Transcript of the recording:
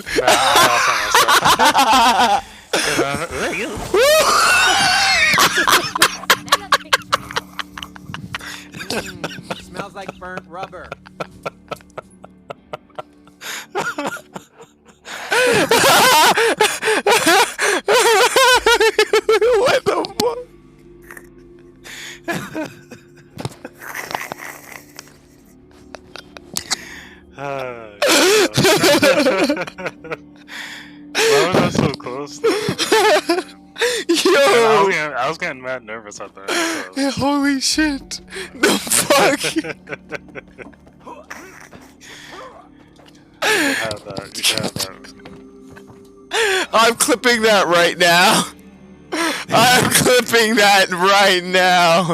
Nah, I Smells like burnt rubber. What the fuck? Why was that so close? Yo! I was getting mad nervous at that. So. Holy shit! The fuck? You can have that. You can have that. I'm clipping that right now. I'm clipping that right now.